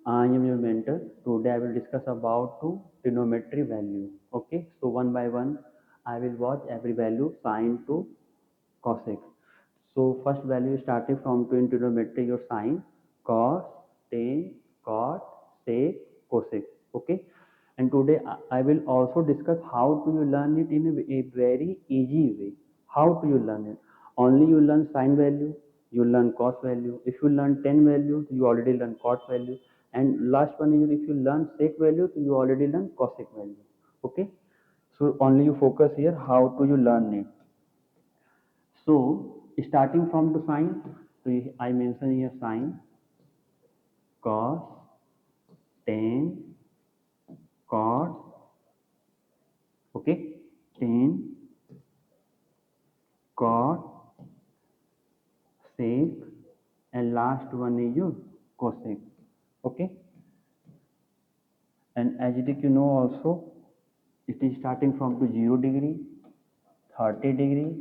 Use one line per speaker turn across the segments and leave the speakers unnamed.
I am your mentor. Today I will discuss about to trigonometry value. Okay, so one by one I will watch every value sine to cosec. So first value starting from to in trigonometry your sine, cos, tan, cot, sec, cosec. Okay, and today I will also discuss how do you learn it in a very easy way. How do you learn it? Only you learn sine value, you learn cos value. If you learn tan value, you already learn cot value. And last one is if you learn sec value, you already learn cosec value. Okay, so only you focus here how do you learn it. So starting from the sine, so I mention here sine, cos, tan, cot, okay, tan, cot, sec, and last one is your cosec. Okay, and as it is you know also, it is starting from to 0 degree, 30 degree,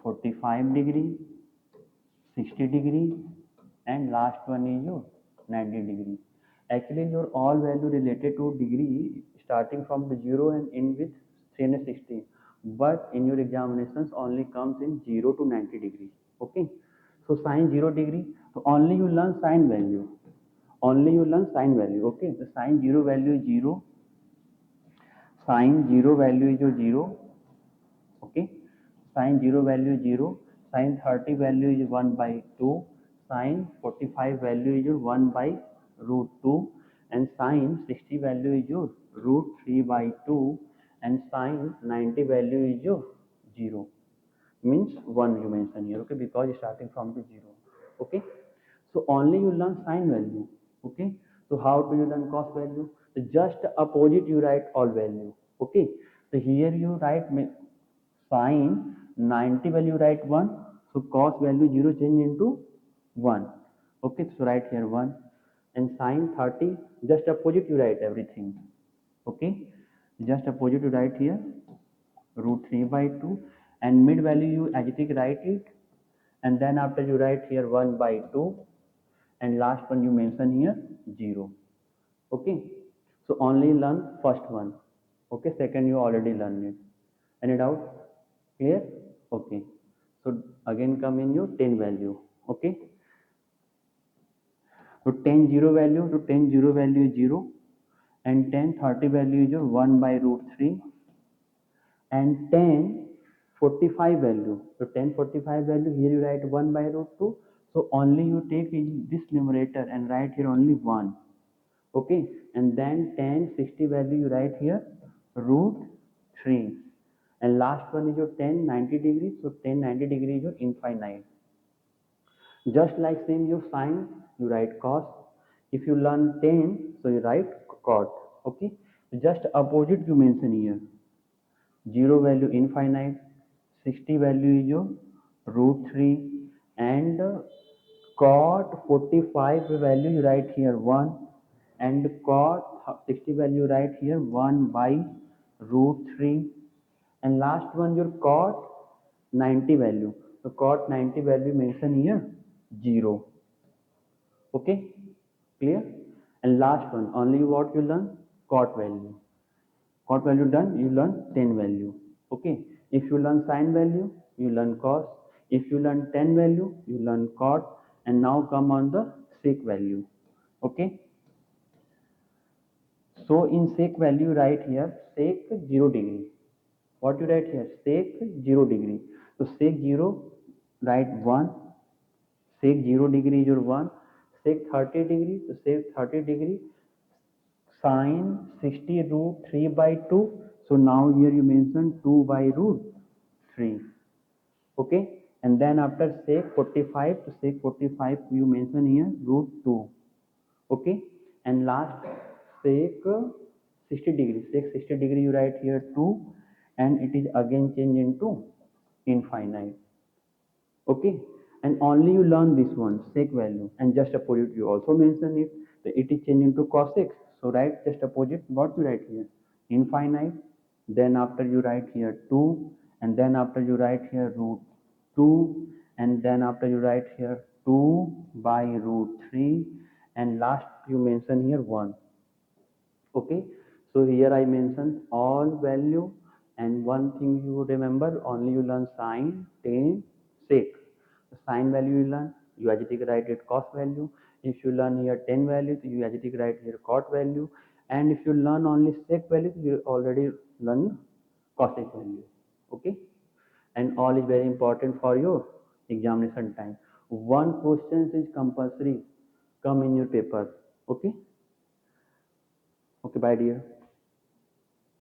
45 degree, 60 degree, and last one is your 90 degree. Actually your all value related to degree starting from the 0 and end with 360, but in your examinations only comes in 0 to 90 degrees. Okay, so sine 0 degree, so only you learn sine value, only you learn sine value. Okay, the sine 0 value is 0, sine 0 value is your 0. Okay, sine 0 value is 0, sine 30 value is 1 by 2, sine 45 value is your 1 by root 2, and sine 60 value is your root 3 by 2, and sine 90 value is your 0, means 1 you mention here. Okay, because starting from the 0. Okay, so only you learn sine value. Okay, so how do you learn cos value? So just opposite you write all value. Okay, so here you write sine 90 value write 1, so cos value 0 change into 1. Okay, so write here 1, and sine 30 just opposite you write everything. Okay, just opposite you write here root 3 by 2, and mid value you adjective write it, and then after you write here 1 by 2, and last one you mention here 0. Okay, so only learn first one. Okay, second you already learned it. Any doubt? Clear? Okay, so again come in your 10 value. Okay, so 10 0 value, to 10 0 value is 0, and 10 30 value is your 1 by root 3, and 10 45 value, so 10 45 value here you write 1 by root 2, so only you take this numerator and write here only 1. Okay, and then 10 60 value you write here root 3, and last one is your 10 90 degrees, so 10 90 degrees is your infinite. Just like same you sine you write cos, if you learn tan so you write cot. Okay, just opposite you mention here 0 value infinite, 60 value is your root 3, and cot 45 value you write here 1, and cot 60 value you write here 1 by root 3, and last one your cot 90 value, so cot 90 value mention here 0. Okay, clear? And last one only what you learn cot value. Cot value done, you learn tan value. Okay, if you learn sine value you learn cos, if you learn tan value you learn cot, and now come on the sec value. Okay, so in sec value write here sec 0 degree. What you write here sec 0 degree, so sec 0 write 1, sec 0 degree is your 1, sec 30 degree, so sec 30 degree sine 60 root 3 by 2, so now here you mention 2 by root 3. Okay, and then after sec 45, to sec 45 you mention here root 2. Okay, and last sec 60 degree, sec 60 degree you write here 2, and it is again change into infinite. Okay, and only you learn this one sec value, and just opposite you also mention it, that it is changed into cosec, so write just opposite what you write here infinite, then after you write here 2, and then after you write here root 2, and then after you write here 2 by root 3, and last you mention here 1. Okay, so here I mentioned all value, and one thing you remember, only you learn sine, tan, sec. The sine value you learn, you adjective write it cos value. If you learn here tan value, you adjective write here cot value. And if you learn only sec value, you already learn cosec value. Okay, and all is very important for your examination time. One question is compulsory come in your paper. Okay, okay, bye dear.